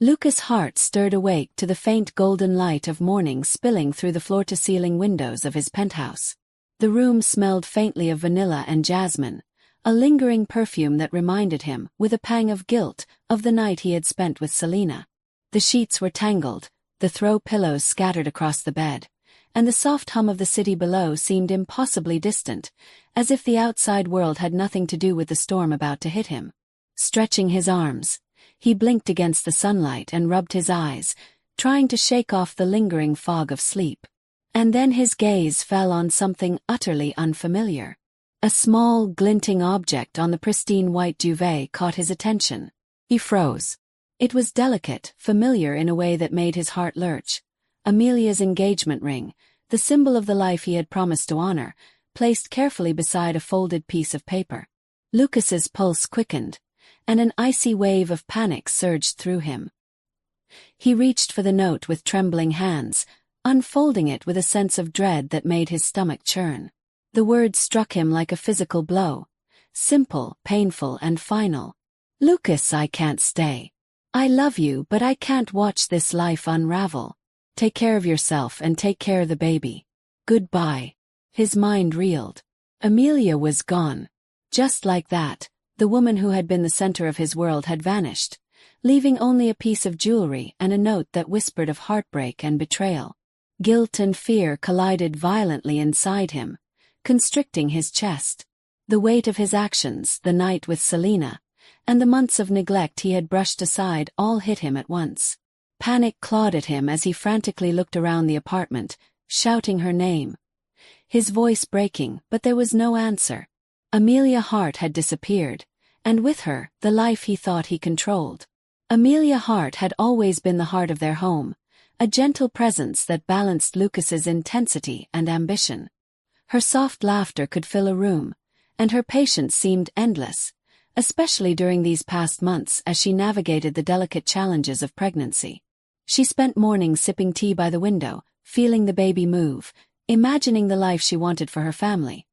Lucas' heart stirred awake to the faint golden light of morning spilling through the floor-to-ceiling windows of his penthouse. The room smelled faintly of vanilla and jasmine, a lingering perfume that reminded him, with a pang of guilt, of the night he had spent with Selina. The sheets were tangled, the throw pillows scattered across the bed, and the soft hum of the city below seemed impossibly distant, as if the outside world had nothing to do with the storm about to hit him. Stretching his arms, he blinked against the sunlight and rubbed his eyes, trying to shake off the lingering fog of sleep. And then his gaze fell on something utterly unfamiliar. A small, glinting object on the pristine white duvet caught his attention. He froze. It was delicate, familiar in a way that made his heart lurch. Amelia's engagement ring, the symbol of the life he had promised to honor, placed carefully beside a folded piece of paper. Lucas's pulse quickened, and an icy wave of panic surged through him. He reached for the note with trembling hands, unfolding it with a sense of dread that made his stomach churn. The words struck him like a physical blow, simple, painful, and final. "Lucas, I can't stay. I love you, but I can't watch this life unravel. Take care of yourself and take care of the baby. Goodbye." His mind reeled. Amelia was gone. Just like that, the woman who had been the center of his world had vanished, leaving only a piece of jewelry and a note that whispered of heartbreak and betrayal. Guilt and fear collided violently inside him, constricting his chest. The weight of his actions, the night with Selina, and the months of neglect he had brushed aside all hit him at once. Panic clawed at him as he frantically looked around the apartment, shouting her name. His voice breaking, but there was no answer. Amelia Hart had disappeared, and with her, the life he thought he controlled. Amelia Hart had always been the heart of their home, a gentle presence that balanced Lucas's intensity and ambition. Her soft laughter could fill a room, and her patience seemed endless, especially during these past months as she navigated the delicate challenges of pregnancy. She spent mornings sipping tea by the window, feeling the baby move, imagining the life she wanted for her family.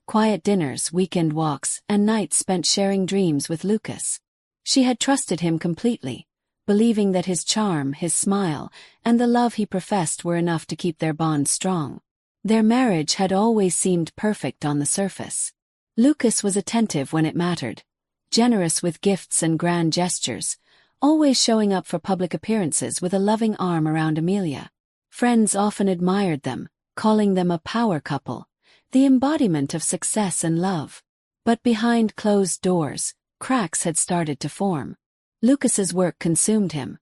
Quiet dinners, weekend walks, and nights spent sharing dreams with Lucas. She had trusted him completely, believing that his charm, his smile, and the love he professed were enough to keep their bond strong. Their marriage had always seemed perfect on the surface. Lucas was attentive when it mattered, generous with gifts and grand gestures, always showing up for public appearances with a loving arm around Amelia. Friends often admired them, calling them a power couple, the embodiment of success and love. But behind closed doors, cracks had started to form. Lucas's work consumed him.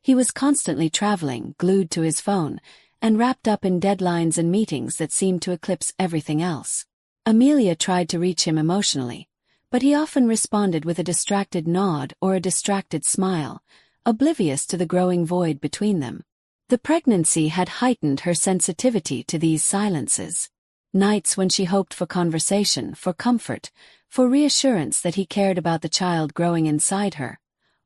He was constantly traveling, glued to his phone, and wrapped up in deadlines and meetings that seemed to eclipse everything else. Amelia tried to reach him emotionally, but he often responded with a distracted nod or a distracted smile, oblivious to the growing void between them. The pregnancy had heightened her sensitivity to these silences. Nights when she hoped for conversation, for comfort, for reassurance that he cared about the child growing inside her,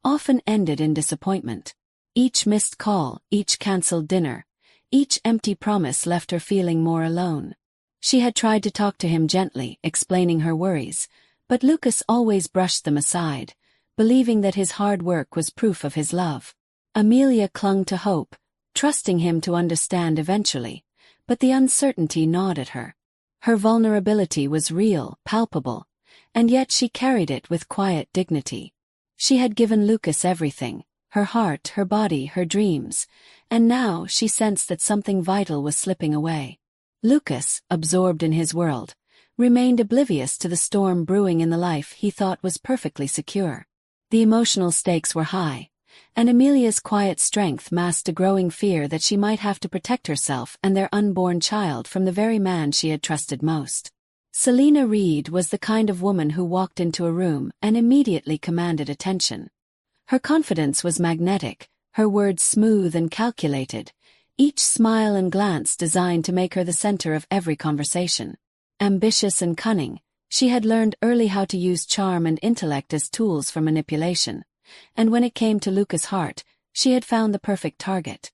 often ended in disappointment. Each missed call, each cancelled dinner, each empty promise left her feeling more alone. She had tried to talk to him gently, explaining her worries, but Lucas always brushed them aside, believing that his hard work was proof of his love. Amelia clung to hope, trusting him to understand eventually, but the uncertainty gnawed at her. Her vulnerability was real, palpable, and yet she carried it with quiet dignity. She had given Lucas everything, her heart, her body, her dreams, and now she sensed that something vital was slipping away. Lucas, absorbed in his world, remained oblivious to the storm brewing in the life he thought was perfectly secure. The emotional stakes were high, and Amelia's quiet strength masked a growing fear that she might have to protect herself and their unborn child from the very man she had trusted most. Selina Reed was the kind of woman who walked into a room and immediately commanded attention. Her confidence was magnetic, her words smooth and calculated, each smile and glance designed to make her the center of every conversation. Ambitious and cunning, she had learned early how to use charm and intellect as tools for manipulation, and when it came to Lucas' Hart, she had found the perfect target.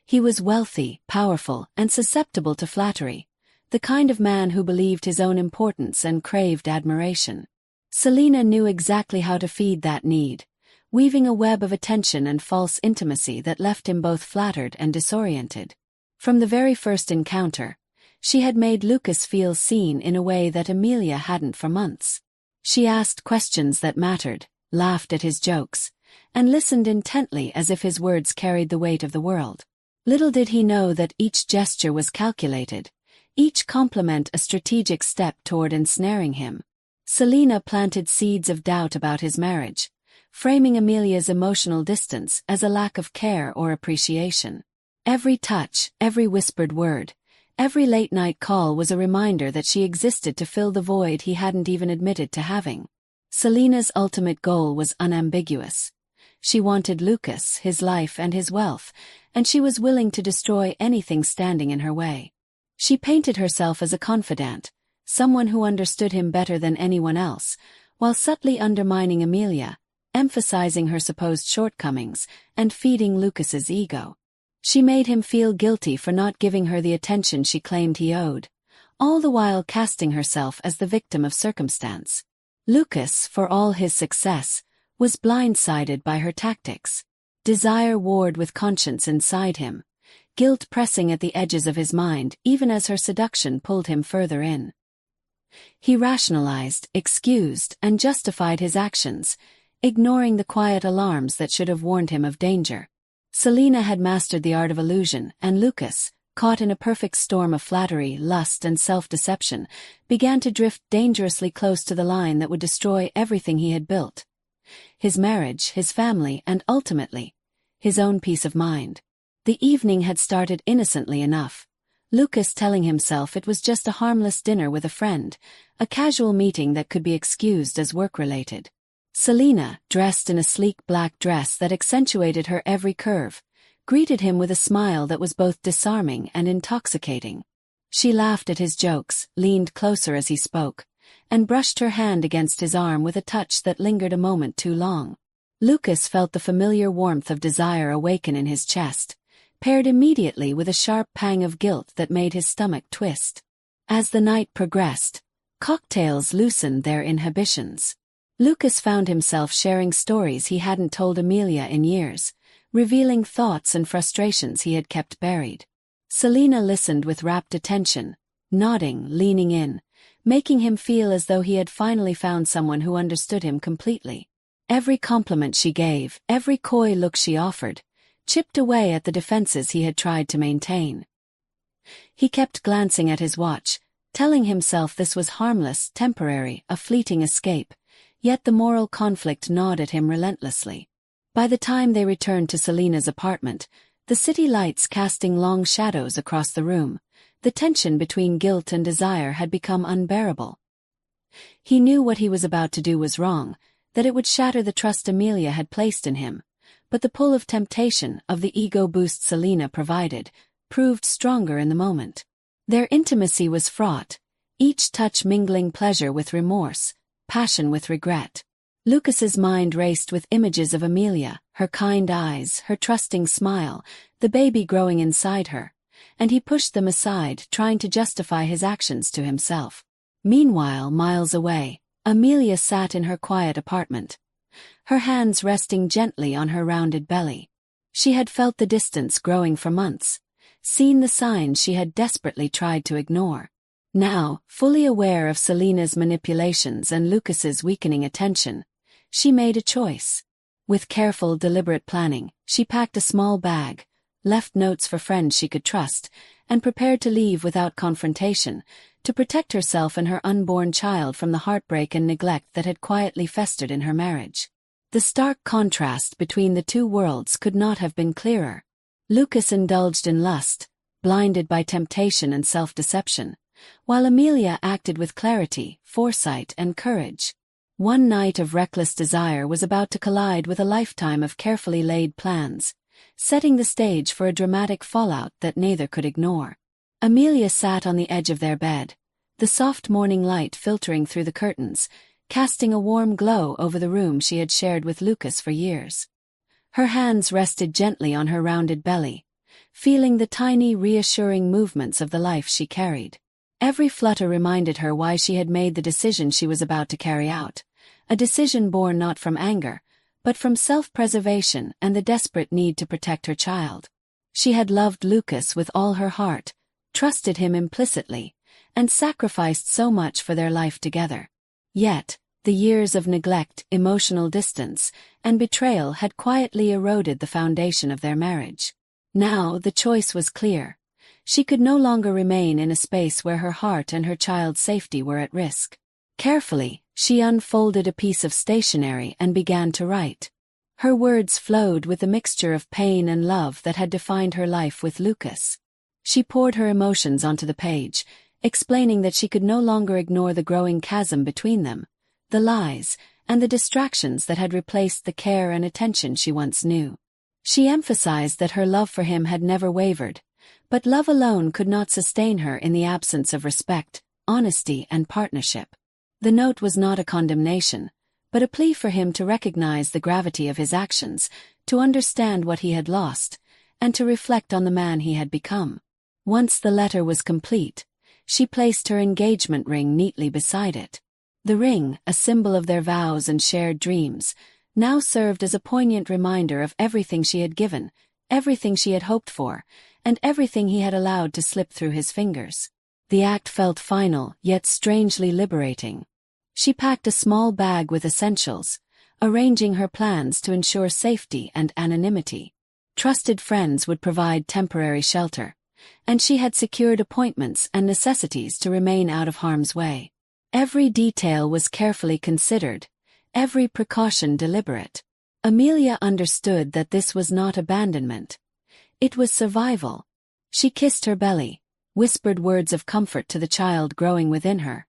He was wealthy, powerful, and susceptible to flattery, the kind of man who believed his own importance and craved admiration. Selina knew exactly how to feed that need, weaving a web of attention and false intimacy that left him both flattered and disoriented. From the very first encounter, she had made Lucas feel seen in a way that Amelia hadn't for months. She asked questions that mattered, laughed at his jokes, and listened intently as if his words carried the weight of the world. Little did he know that each gesture was calculated, each compliment a strategic step toward ensnaring him. Selina planted seeds of doubt about his marriage, framing Amelia's emotional distance as a lack of care or appreciation. Every touch, every whispered word, every late-night call was a reminder that she existed to fill the void he hadn't even admitted to having. Selina's ultimate goal was unambiguous. She wanted Lucas, his life and his wealth, and she was willing to destroy anything standing in her way. She painted herself as a confidant, someone who understood him better than anyone else, while subtly undermining Amelia, emphasizing her supposed shortcomings, and feeding Lucas's ego. She made him feel guilty for not giving her the attention she claimed he owed, all the while casting herself as the victim of circumstance. Lucas, for all his success, was blindsided by her tactics. Desire warred with conscience inside him, guilt pressing at the edges of his mind even as her seduction pulled him further in. He rationalized, excused, and justified his actions, ignoring the quiet alarms that should have warned him of danger. Selina had mastered the art of illusion, and Lucas, caught in a perfect storm of flattery, lust, and self-deception, began to drift dangerously close to the line that would destroy everything he had built. His marriage, his family, and ultimately, his own peace of mind. The evening had started innocently enough, Lucas telling himself it was just a harmless dinner with a friend, a casual meeting that could be excused as work-related. Selina, dressed in a sleek black dress that accentuated her every curve, greeted him with a smile that was both disarming and intoxicating. She laughed at his jokes, leaned closer as he spoke, and brushed her hand against his arm with a touch that lingered a moment too long. Lucas felt the familiar warmth of desire awaken in his chest, paired immediately with a sharp pang of guilt that made his stomach twist. As the night progressed, cocktails loosened their inhibitions. Lucas found himself sharing stories he hadn't told Amelia in years, revealing thoughts and frustrations he had kept buried. Selina listened with rapt attention, nodding, leaning in, making him feel as though he had finally found someone who understood him completely. Every compliment she gave, every coy look she offered, chipped away at the defenses he had tried to maintain. He kept glancing at his watch, telling himself this was harmless, temporary, a fleeting escape, yet the moral conflict gnawed at him relentlessly. By the time they returned to Selina's apartment, the city lights casting long shadows across the room, the tension between guilt and desire had become unbearable. He knew what he was about to do was wrong, that it would shatter the trust Amelia had placed in him, but the pull of temptation, of the ego boost Selina provided, proved stronger in the moment. Their intimacy was fraught, each touch mingling pleasure with remorse, passion with regret. Lucas's mind raced with images of Amelia, her kind eyes, her trusting smile, the baby growing inside her, and he pushed them aside, trying to justify his actions to himself. Meanwhile, miles away, Amelia sat in her quiet apartment, her hands resting gently on her rounded belly. She had felt the distance growing for months, seen the signs she had desperately tried to ignore. Now, fully aware of Selina's manipulations and Lucas's weakening attention, she made a choice. With careful, deliberate planning, she packed a small bag, left notes for friends she could trust, and prepared to leave without confrontation, to protect herself and her unborn child from the heartbreak and neglect that had quietly festered in her marriage. The stark contrast between the two worlds could not have been clearer. Lucas indulged in lust, blinded by temptation and self-deception, while Amelia acted with clarity, foresight, and courage. One night of reckless desire was about to collide with a lifetime of carefully laid plans, setting the stage for a dramatic fallout that neither could ignore. Amelia sat on the edge of their bed, the soft morning light filtering through the curtains, casting a warm glow over the room she had shared with Lucas for years. Her hands rested gently on her rounded belly, feeling the tiny, reassuring movements of the life she carried. Every flutter reminded her why she had made the decision she was about to carry out, a decision born not from anger, but from self-preservation and the desperate need to protect her child. She had loved Lucas with all her heart, trusted him implicitly, and sacrificed so much for their life together. Yet, the years of neglect, emotional distance, and betrayal had quietly eroded the foundation of their marriage. Now the choice was clear. She could no longer remain in a space where her heart and her child's safety were at risk. Carefully, she unfolded a piece of stationery and began to write. Her words flowed with a mixture of pain and love that had defined her life with Lucas. She poured her emotions onto the page, explaining that she could no longer ignore the growing chasm between them, the lies, and the distractions that had replaced the care and attention she once knew. She emphasized that her love for him had never wavered, but love alone could not sustain her in the absence of respect, honesty, and partnership. The note was not a condemnation, but a plea for him to recognize the gravity of his actions, to understand what he had lost, and to reflect on the man he had become. Once the letter was complete, she placed her engagement ring neatly beside it. The ring, a symbol of their vows and shared dreams, now served as a poignant reminder of everything she had given, everything she had hoped for, and everything he had allowed to slip through his fingers. The act felt final, yet strangely liberating. She packed a small bag with essentials, arranging her plans to ensure safety and anonymity. Trusted friends would provide temporary shelter, and she had secured appointments and necessities to remain out of harm's way. Every detail was carefully considered, every precaution deliberate. Amelia understood that this was not abandonment. It was survival. She kissed her belly, whispered words of comfort to the child growing within her,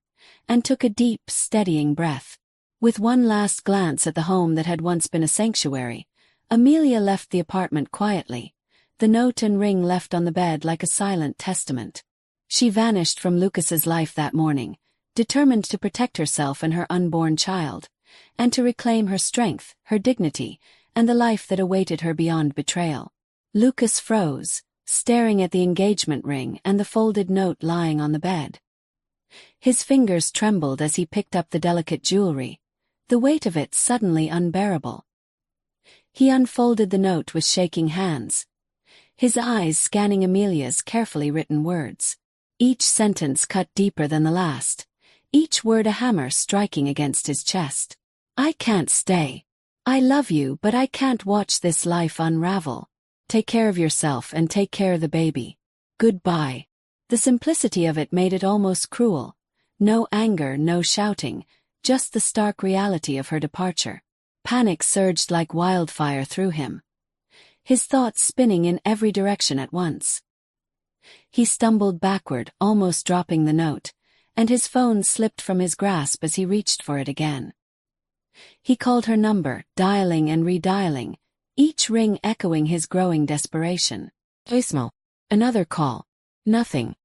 and took a deep, steadying breath. With one last glance at the home that had once been a sanctuary, Amelia left the apartment quietly, the note and ring left on the bed like a silent testament. She vanished from Lucas's life that morning, determined to protect herself and her unborn child, and to reclaim her strength, her dignity, and the life that awaited her beyond betrayal. Lucas froze, staring at the engagement ring and the folded note lying on the bed. His fingers trembled as he picked up the delicate jewelry, the weight of it suddenly unbearable. He unfolded the note with shaking hands, his eyes scanning Amelia's carefully written words. Each sentence cut deeper than the last, each word a hammer striking against his chest. "I can't stay. I love you, but I can't watch this life unravel. Take care of yourself and take care of the baby. Goodbye." The simplicity of it made it almost cruel. No anger, no shouting, just the stark reality of her departure. Panic surged like wildfire through him, his thoughts spinning in every direction at once. He stumbled backward, almost dropping the note, and his phone slipped from his grasp as he reached for it again. He called her number, dialing and redialing, each ring echoing his growing desperation. Voicemail. Another call. Nothing.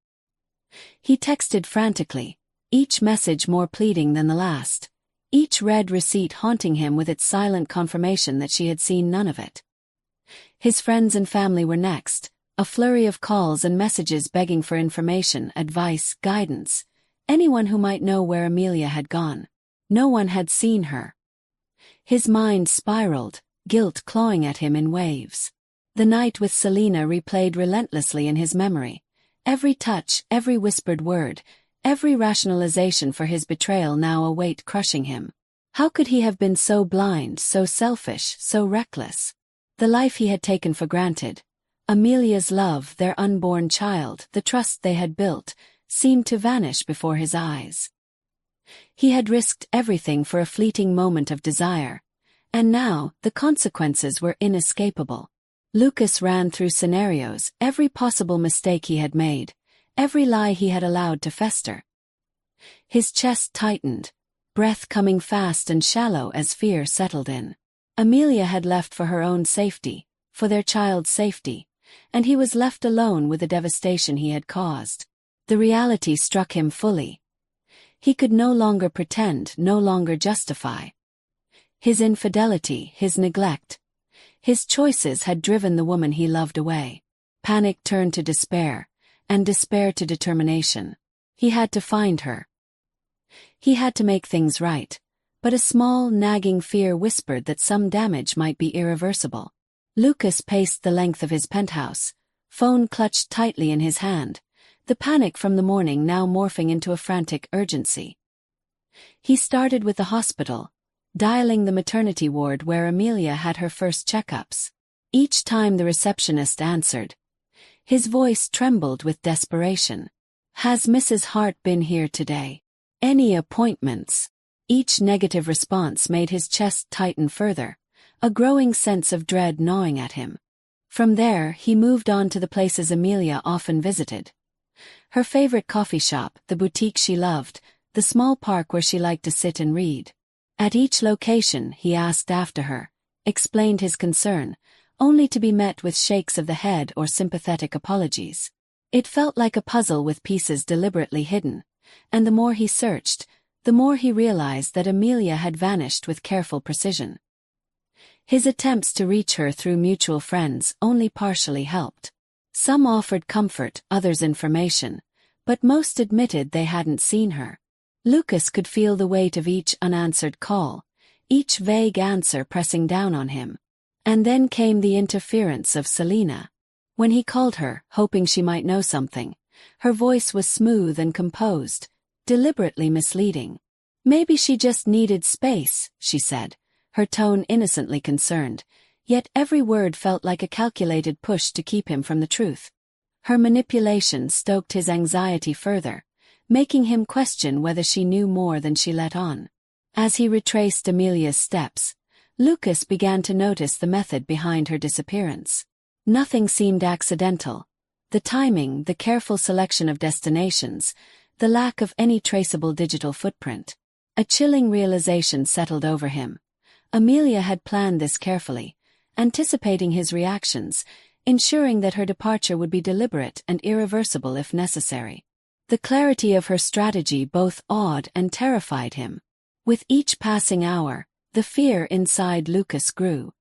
He texted frantically, each message more pleading than the last, each read receipt haunting him with its silent confirmation that she had seen none of it. His friends and family were next, a flurry of calls and messages begging for information, advice, guidance, anyone who might know where Amelia had gone. No one had seen her. His mind spiraled, guilt clawing at him in waves. The night with Selena replayed relentlessly in his memory. Every touch, every whispered word, every rationalization for his betrayal now a weight crushing him. How could he have been so blind, so selfish, so reckless? The life he had taken for granted, Amelia's love, their unborn child, the trust they had built, seemed to vanish before his eyes. He had risked everything for a fleeting moment of desire, and now the consequences were inescapable. Lucas ran through scenarios, every possible mistake he had made, every lie he had allowed to fester. His chest tightened, breath coming fast and shallow as fear settled in. Amelia had left for her own safety, for their child's safety, and he was left alone with the devastation he had caused. The reality struck him fully. He could no longer pretend, no longer justify. His infidelity, his neglect, his choices had driven the woman he loved away. Panic turned to despair, and despair to determination. He had to find her. He had to make things right, but a small, nagging fear whispered that some damage might be irreversible. Lucas paced the length of his penthouse, phone clutched tightly in his hand, the panic from the morning now morphing into a frantic urgency. He started with the hospital, dialing the maternity ward where Amelia had her first checkups. Each time the receptionist answered, his voice trembled with desperation. "Has Mrs. Hart been here today? Any appointments?" Each negative response made his chest tighten further, a growing sense of dread gnawing at him. From there, he moved on to the places Amelia often visited. Her favorite coffee shop, the boutique she loved, the small park where she liked to sit and read. At each location, he asked after her, explained his concern, only to be met with shakes of the head or sympathetic apologies. It felt like a puzzle with pieces deliberately hidden, and the more he searched, the more he realized that Amelia had vanished with careful precision. His attempts to reach her through mutual friends only partially helped. Some offered comfort, others information, but most admitted they hadn't seen her. Lucas could feel the weight of each unanswered call, each vague answer pressing down on him. And then came the interference of Selina. When he called her, hoping she might know something, her voice was smooth and composed, deliberately misleading. "Maybe she just needed space," she said, her tone innocently concerned, yet every word felt like a calculated push to keep him from the truth. Her manipulation stoked his anxiety further, making him question whether she knew more than she let on. As he retraced Amelia's steps, Lucas began to notice the method behind her disappearance. Nothing seemed accidental. The timing, the careful selection of destinations, the lack of any traceable digital footprint. A chilling realization settled over him. Amelia had planned this carefully, anticipating his reactions, ensuring that her departure would be deliberate and irreversible if necessary. The clarity of her strategy both awed and terrified him. With each passing hour, the fear inside Lucas grew.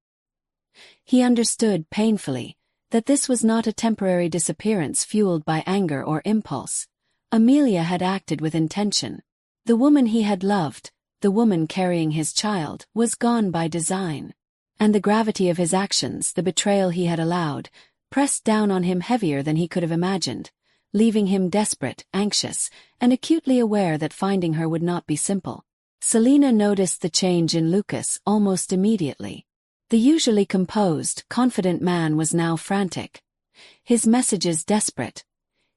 He understood painfully that this was not a temporary disappearance fueled by anger or impulse. Amelia had acted with intention. The woman he had loved, the woman carrying his child, was gone by design. And the gravity of his actions, the betrayal he had allowed, pressed down on him heavier than he could have imagined, leaving him desperate, anxious, and acutely aware that finding her would not be simple. Selina noticed the change in Lucas almost immediately. The usually composed, confident man was now frantic. His messages desperate.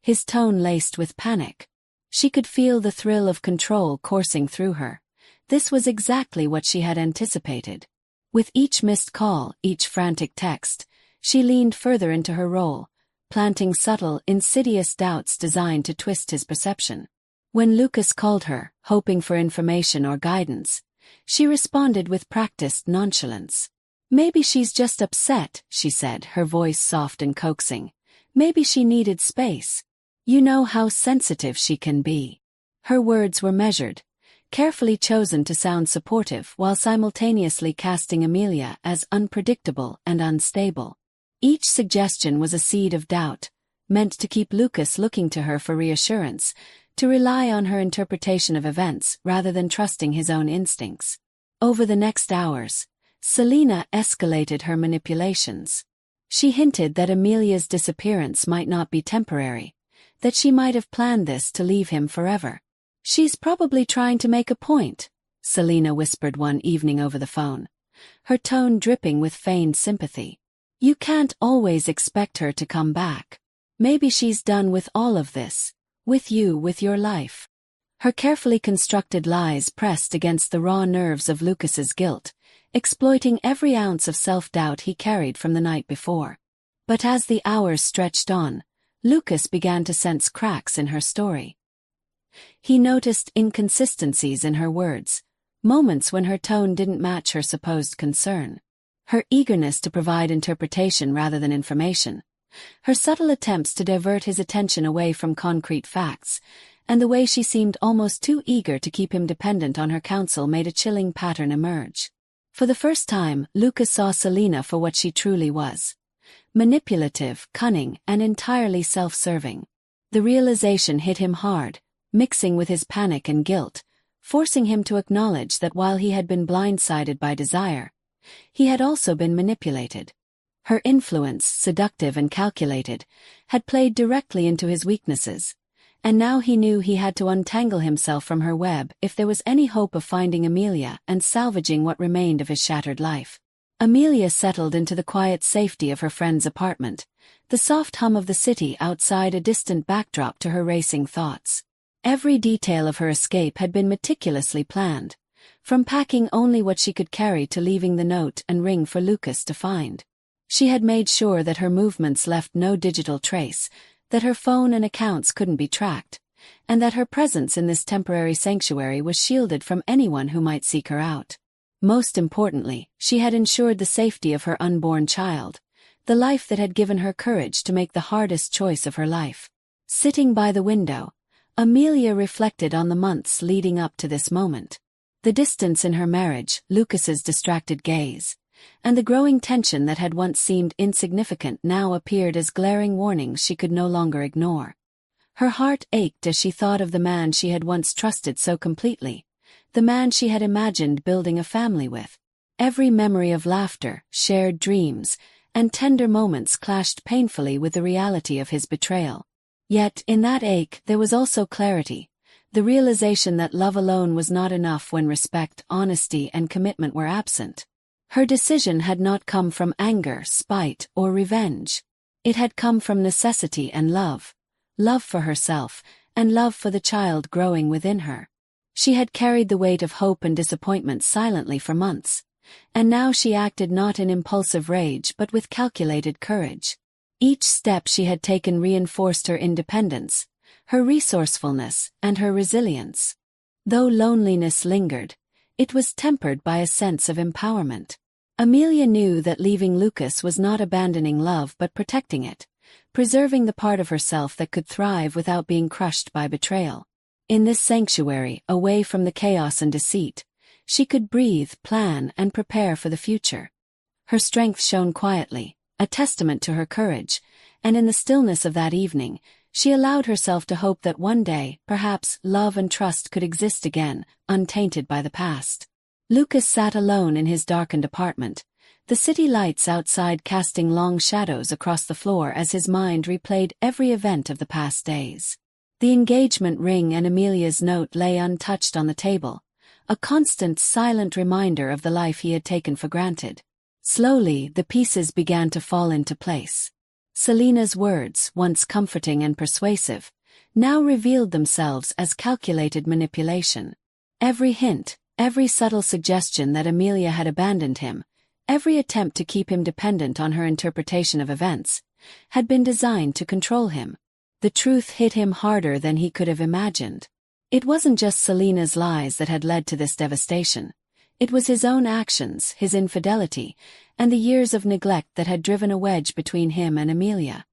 His tone laced with panic. She could feel the thrill of control coursing through her. This was exactly what she had anticipated. With each missed call, each frantic text, she leaned further into her role, planting subtle, insidious doubts designed to twist his perception. When Lucas called her, hoping for information or guidance, she responded with practiced nonchalance. "Maybe she's just upset," she said, her voice soft and coaxing. "Maybe she needed space. You know how sensitive she can be." Her words were measured, carefully chosen to sound supportive while simultaneously casting Amelia as unpredictable and unstable. Each suggestion was a seed of doubt, meant to keep Lucas looking to her for reassurance, to rely on her interpretation of events rather than trusting his own instincts. Over the next hours, Selina escalated her manipulations. She hinted that Amelia's disappearance might not be temporary, that she might have planned this to leave him forever. "She's probably trying to make a point," Selina whispered one evening over the phone, her tone dripping with feigned sympathy. "You can't always expect her to come back. Maybe she's done with all of this. With you, with your life." Her carefully constructed lies pressed against the raw nerves of Lucas's guilt, exploiting every ounce of self-doubt he carried from the night before. But as the hours stretched on, Lucas began to sense cracks in her story. He noticed inconsistencies in her words, moments when her tone didn't match her supposed concern. Her eagerness to provide interpretation rather than information. Her subtle attempts to divert his attention away from concrete facts, and the way she seemed almost too eager to keep him dependent on her counsel made a chilling pattern emerge. For the first time, Lucas saw Selina for what she truly was. Manipulative, cunning, and entirely self-serving. The realization hit him hard, mixing with his panic and guilt, forcing him to acknowledge that while he had been blindsided by desire, he had also been manipulated. Her influence, seductive and calculated, had played directly into his weaknesses, and now he knew he had to untangle himself from her web if there was any hope of finding Amelia and salvaging what remained of his shattered life. Amelia settled into the quiet safety of her friend's apartment, the soft hum of the city outside a distant backdrop to her racing thoughts. Every detail of her escape had been meticulously planned, from packing only what she could carry to leaving the note and ring for Lucas to find. She had made sure that her movements left no digital trace, that her phone and accounts couldn't be tracked, and that her presence in this temporary sanctuary was shielded from anyone who might seek her out. Most importantly, she had ensured the safety of her unborn child, the life that had given her courage to make the hardest choice of her life. Sitting by the window, Amelia reflected on the months leading up to this moment. The distance in her marriage, Lucas's distracted gaze, and the growing tension that had once seemed insignificant now appeared as glaring warnings she could no longer ignore. Her heart ached as she thought of the man she had once trusted so completely, the man she had imagined building a family with. Every memory of laughter, shared dreams, and tender moments clashed painfully with the reality of his betrayal. Yet, in that ache, there was also clarity, the realization that love alone was not enough when respect, honesty, and commitment were absent. Her decision had not come from anger, spite, or revenge. It had come from necessity and love for herself, and love for the child growing within her. She had carried the weight of hope and disappointment silently for months, and now she acted not in impulsive rage but with calculated courage. Each step she had taken reinforced her independence, her resourcefulness, and her resilience. Though loneliness lingered, it was tempered by a sense of empowerment. Amelia knew that leaving Lucas was not abandoning love but protecting it, preserving the part of herself that could thrive without being crushed by betrayal. In this sanctuary, away from the chaos and deceit, she could breathe, plan, and prepare for the future. Her strength shone quietly, a testament to her courage, and in the stillness of that evening, she allowed herself to hope that one day, perhaps, love and trust could exist again, untainted by the past. Lucas sat alone in his darkened apartment, the city lights outside casting long shadows across the floor as his mind replayed every event of the past days. The engagement ring and Amelia's note lay untouched on the table, a constant, silent reminder of the life he had taken for granted. Slowly, the pieces began to fall into place. Selina's words, once comforting and persuasive, now revealed themselves as calculated manipulation. Every hint, every subtle suggestion that Amelia had abandoned him, every attempt to keep him dependent on her interpretation of events, had been designed to control him. The truth hit him harder than he could have imagined. It wasn't just Selina's lies that had led to this devastation. It was his own actions, his infidelity, and the years of neglect that had driven a wedge between him and Amelia.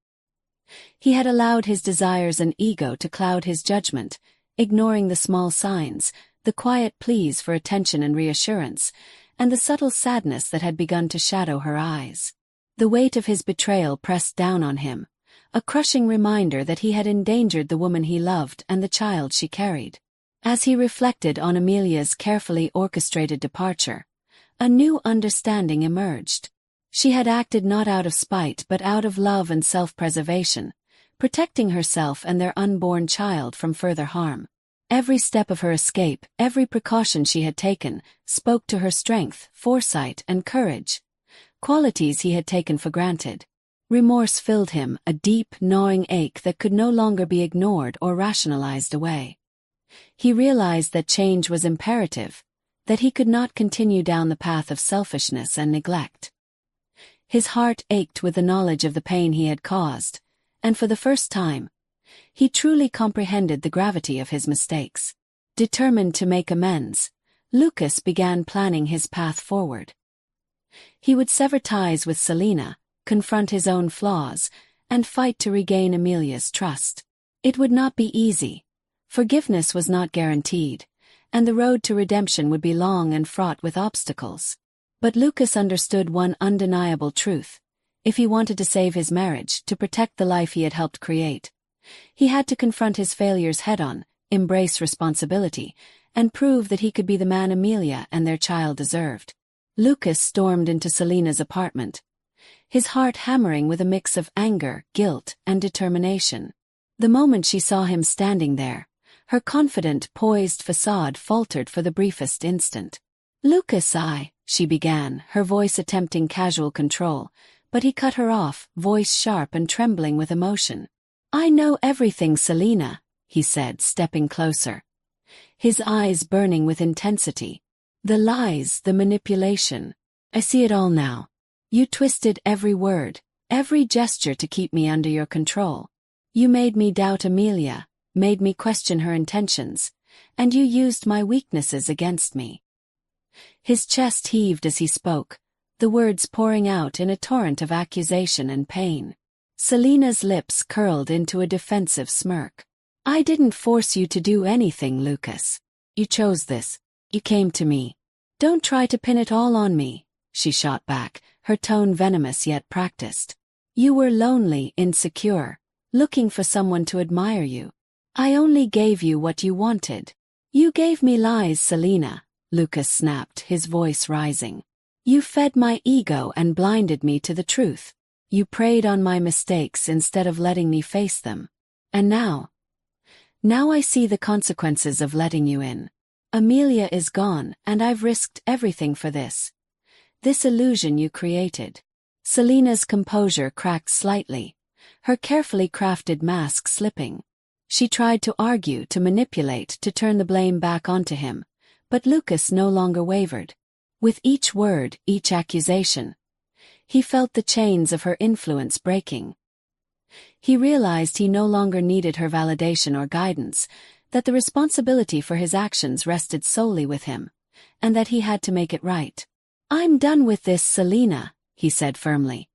He had allowed his desires and ego to cloud his judgment, ignoring the small signs, the quiet pleas for attention and reassurance, and the subtle sadness that had begun to shadow her eyes. The weight of his betrayal pressed down on him, a crushing reminder that he had endangered the woman he loved and the child she carried. As he reflected on Amelia's carefully orchestrated departure, a new understanding emerged. She had acted not out of spite but out of love and self-preservation, protecting herself and their unborn child from further harm. Every step of her escape, every precaution she had taken, spoke to her strength, foresight, and courage, qualities he had taken for granted. Remorse filled him, a deep, gnawing ache that could no longer be ignored or rationalized away. He realized that change was imperative, that he could not continue down the path of selfishness and neglect. His heart ached with the knowledge of the pain he had caused, and for the first time, he truly comprehended the gravity of his mistakes. Determined to make amends, Lucas began planning his path forward. He would sever ties with Selina, confront his own flaws, and fight to regain Amelia's trust. It would not be easy. Forgiveness was not guaranteed, and the road to redemption would be long and fraught with obstacles. But Lucas understood one undeniable truth. If he wanted to save his marriage, to protect the life he had helped create, he had to confront his failures head-on, embrace responsibility, and prove that he could be the man Amelia and their child deserved. Lucas stormed into Selina's apartment, his heart hammering with a mix of anger, guilt, and determination. The moment she saw him standing there, her confident, poised facade faltered for the briefest instant. "Lucas, she began, her voice attempting casual control, but he cut her off, voice sharp and trembling with emotion. "I know everything, Selina," he said, stepping closer, his eyes burning with intensity. "The lies, the manipulation. I see it all now. You twisted every word, every gesture to keep me under your control. You made me doubt Amelia, made me question her intentions, and you used my weaknesses against me." His chest heaved as he spoke, the words pouring out in a torrent of accusation and pain. Selina's lips curled into a defensive smirk. "I didn't force you to do anything, Lucas. You chose this. You came to me. Don't try to pin it all on me," she shot back, her tone venomous yet practiced. "You were lonely, insecure, looking for someone to admire you. I only gave you what you wanted. You gave me lies, Selina," Lucas snapped, his voice rising. "You fed my ego and blinded me to the truth. You preyed on my mistakes instead of letting me face them. And now I see the consequences of letting you in. Amelia is gone, and I've risked everything for this. This illusion you created." Selina's composure cracked slightly, her carefully crafted mask slipping. She tried to argue, to manipulate, to turn the blame back onto him, but Lucas no longer wavered. With each word, each accusation, he felt the chains of her influence breaking. He realized he no longer needed her validation or guidance, that the responsibility for his actions rested solely with him, and that he had to make it right. "I'm done with this, Selina," he said firmly,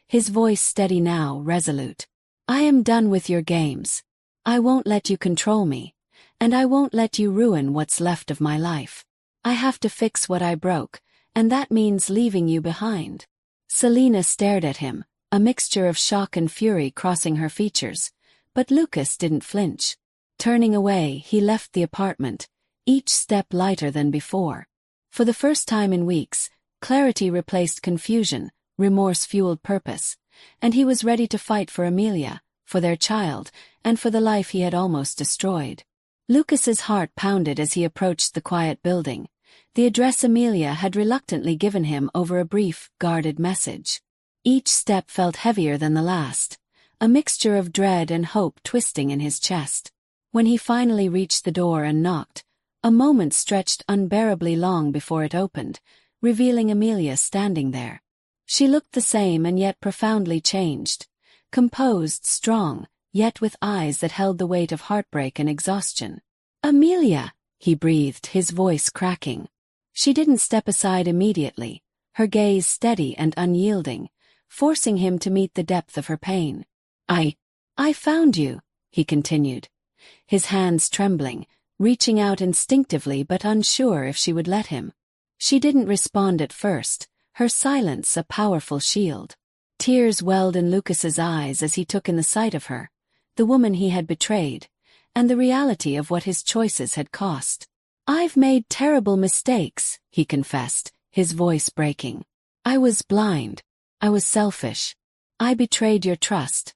his voice steady now, resolute. "I am done with your games. I won't let you control me, and I won't let you ruin what's left of my life. I have to fix what I broke, and that means leaving you behind." Selina stared at him, a mixture of shock and fury crossing her features, but Lucas didn't flinch. Turning away, he left the apartment, each step lighter than before. For the first time in weeks, clarity replaced confusion, remorse fueled purpose, and he was ready to fight for Amelia, for their child, and for the life he had almost destroyed. Lucas's heart pounded as he approached the quiet building, the address Amelia had reluctantly given him over a brief, guarded message. Each step felt heavier than the last, a mixture of dread and hope twisting in his chest. When he finally reached the door and knocked, a moment stretched unbearably long before it opened, revealing Amelia standing there. She looked the same and yet profoundly changed, composed, strong, yet with eyes that held the weight of heartbreak and exhaustion. "Amelia," he breathed, his voice cracking. She didn't step aside immediately, her gaze steady and unyielding, forcing him to meet the depth of her pain. I found you," he continued, his hands trembling, reaching out instinctively but unsure if she would let him. She didn't respond at first, her silence a powerful shield. Tears welled in Lucas's eyes as he took in the sight of her, the woman he had betrayed, and the reality of what his choices had cost. "I've made terrible mistakes," he confessed, his voice breaking. "I was blind. I was selfish. I betrayed your trust.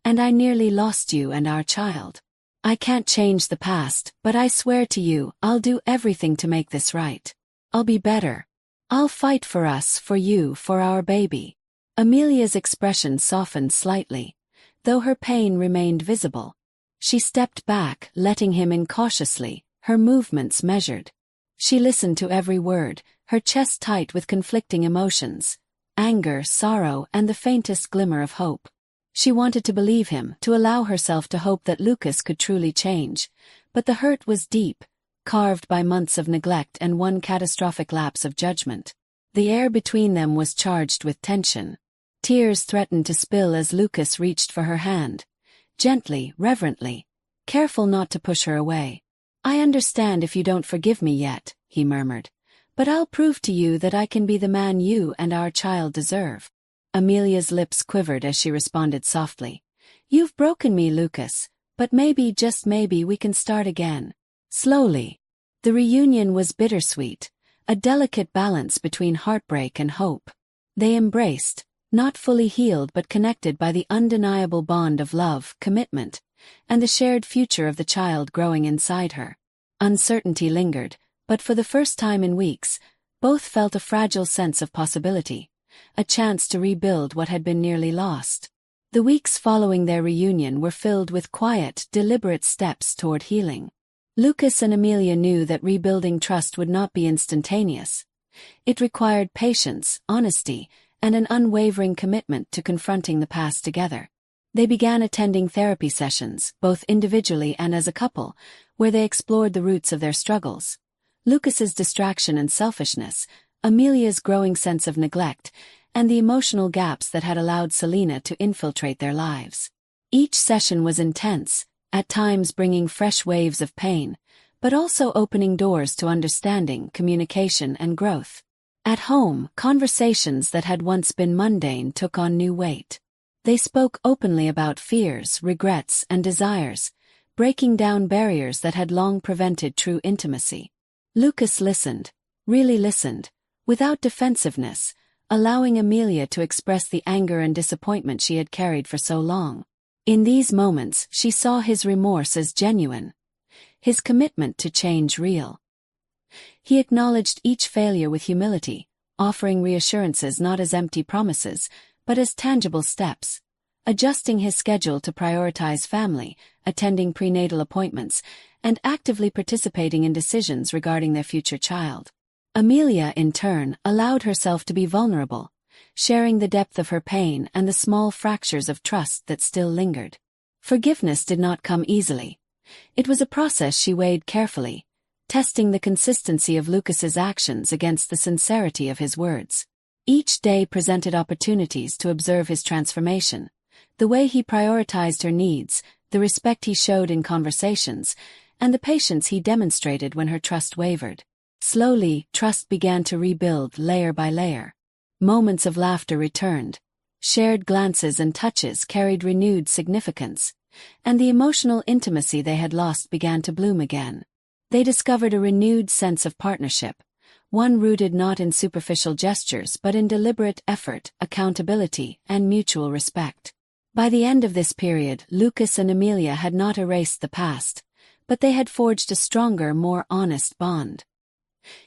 And I nearly lost you and our child. I can't change the past, but I swear to you, I'll do everything to make this right. I'll be better. I'll fight for us, for you, for our baby." Amelia's expression softened slightly, though her pain remained visible. She stepped back, letting him in cautiously, her movements measured. She listened to every word, her chest tight with conflicting emotions, anger, sorrow, and the faintest glimmer of hope. She wanted to believe him, to allow herself to hope that Lucas could truly change, but the hurt was deep, carved by months of neglect and one catastrophic lapse of judgment. The air between them was charged with tension. Tears threatened to spill as Lucas reached for her hand, gently, reverently, careful not to push her away. "I understand if you don't forgive me yet," he murmured, "but I'll prove to you that I can be the man you and our child deserve." Amelia's lips quivered as she responded softly. "You've broken me, Lucas, but maybe, just maybe, we can start again. Slowly. The reunion was bittersweet, a delicate balance between heartbreak and hope. They embraced, not fully healed but connected by the undeniable bond of love, commitment, and the shared future of the child growing inside her. Uncertainty lingered, but for the first time in weeks, both felt a fragile sense of possibility, a chance to rebuild what had been nearly lost. The weeks following their reunion were filled with quiet, deliberate steps toward healing. Lucas and Amelia knew that rebuilding trust would not be instantaneous. It required patience, honesty, and an unwavering commitment to confronting the past together. They began attending therapy sessions, both individually and as a couple, where they explored the roots of their struggles. Lucas's distraction and selfishness, Amelia's growing sense of neglect, and the emotional gaps that had allowed Selena to infiltrate their lives. Each session was intense, at times bringing fresh waves of pain, but also opening doors to understanding, communication, and growth. At home, conversations that had once been mundane took on new weight. They spoke openly about fears, regrets, and desires, breaking down barriers that had long prevented true intimacy. Lucas listened, really listened, without defensiveness, allowing Amelia to express the anger and disappointment she had carried for so long. In these moments, she saw his remorse as genuine, his commitment to change real. He acknowledged each failure with humility, offering reassurances not as empty promises, but as tangible steps, adjusting his schedule to prioritize family, attending prenatal appointments, and actively participating in decisions regarding their future child. Amelia, in turn, allowed herself to be vulnerable, sharing the depth of her pain and the small fractures of trust that still lingered. Forgiveness did not come easily. It was a process she weighed carefully, testing the consistency of Lucas's actions against the sincerity of his words. Each day presented opportunities to observe his transformation, the way he prioritized her needs, the respect he showed in conversations, and the patience he demonstrated when her trust wavered. Slowly, trust began to rebuild layer by layer. Moments of laughter returned, shared glances and touches carried renewed significance, and the emotional intimacy they had lost began to bloom again. They discovered a renewed sense of partnership, one rooted not in superficial gestures but in deliberate effort, accountability, and mutual respect. By the end of this period, Lucas and Amelia had not erased the past, but they had forged a stronger, more honest bond.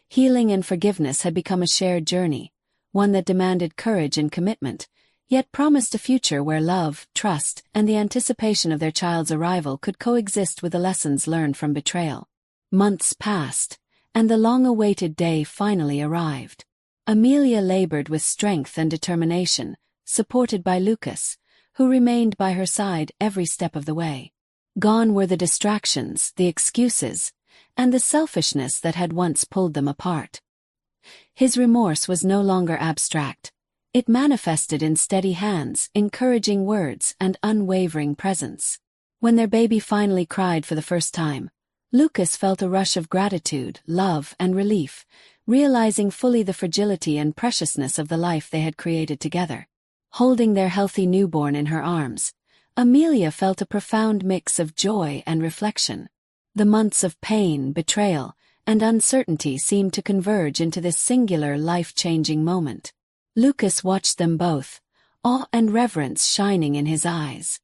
Healing and forgiveness had become a shared journey, one that demanded courage and commitment, yet promised a future where love, trust, and the anticipation of their child's arrival could coexist with the lessons learned from betrayal. Months passed, and the long-awaited day finally arrived. Amelia labored with strength and determination, supported by Lucas, who remained by her side every step of the way. Gone were the distractions, the excuses, and the selfishness that had once pulled them apart. His remorse was no longer abstract. It manifested in steady hands, encouraging words, and unwavering presence. When their baby finally cried for the first time, Lucas felt a rush of gratitude, love, and relief, realizing fully the fragility and preciousness of the life they had created together. Holding their healthy newborn in her arms, Amelia felt a profound mix of joy and reflection. The months of pain, betrayal, and uncertainty seemed to converge into this singular, life-changing moment. Lucas watched them both, awe and reverence shining in his eyes.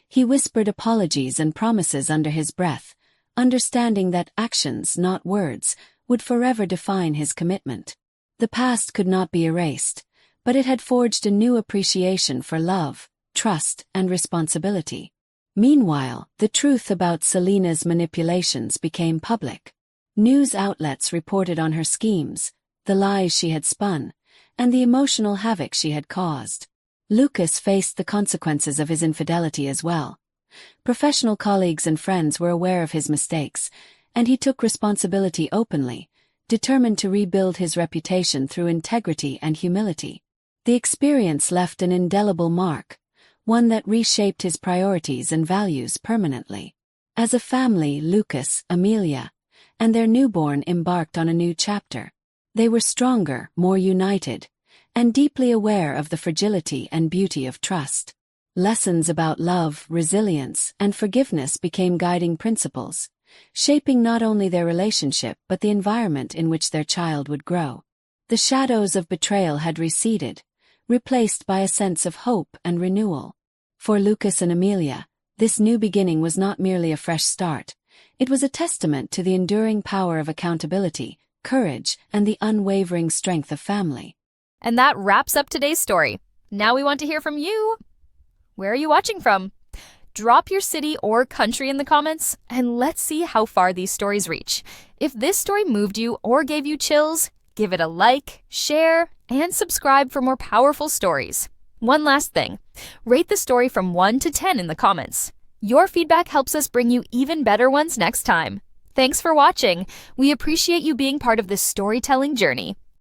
He whispered apologies and promises under his breath, understanding that actions, not words, would forever define his commitment. The past could not be erased, but it had forged a new appreciation for love, trust, and responsibility. Meanwhile, the truth about Selena's manipulations became public. News outlets reported on her schemes, the lies she had spun, and the emotional havoc she had caused. Lucas faced the consequences of his infidelity as well. Professional colleagues and friends were aware of his mistakes, and he took responsibility openly, determined to rebuild his reputation through integrity and humility. The experience left an indelible mark, one that reshaped his priorities and values permanently. As a family, Lucas, Amelia, and their newborn embarked on a new chapter. They were stronger, more united, and deeply aware of the fragility and beauty of trust. Lessons about love, resilience, and forgiveness became guiding principles, shaping not only their relationship but the environment in which their child would grow. The shadows of betrayal had receded, replaced by a sense of hope and renewal. For Lucas and Amelia, this new beginning was not merely a fresh start. It was a testament to the enduring power of accountability, courage, and the unwavering strength of family. And that wraps up today's story. Now we want to hear from you. Where are you watching from? Drop your city or country in the comments, and let's see how far these stories reach. If this story moved you or gave you chills, give it a like, share, and subscribe for more powerful stories. One last thing, rate the story from 1 to 10 in the comments. Your feedback helps us bring you even better ones next time. Thanks for watching. We appreciate you being part of this storytelling journey.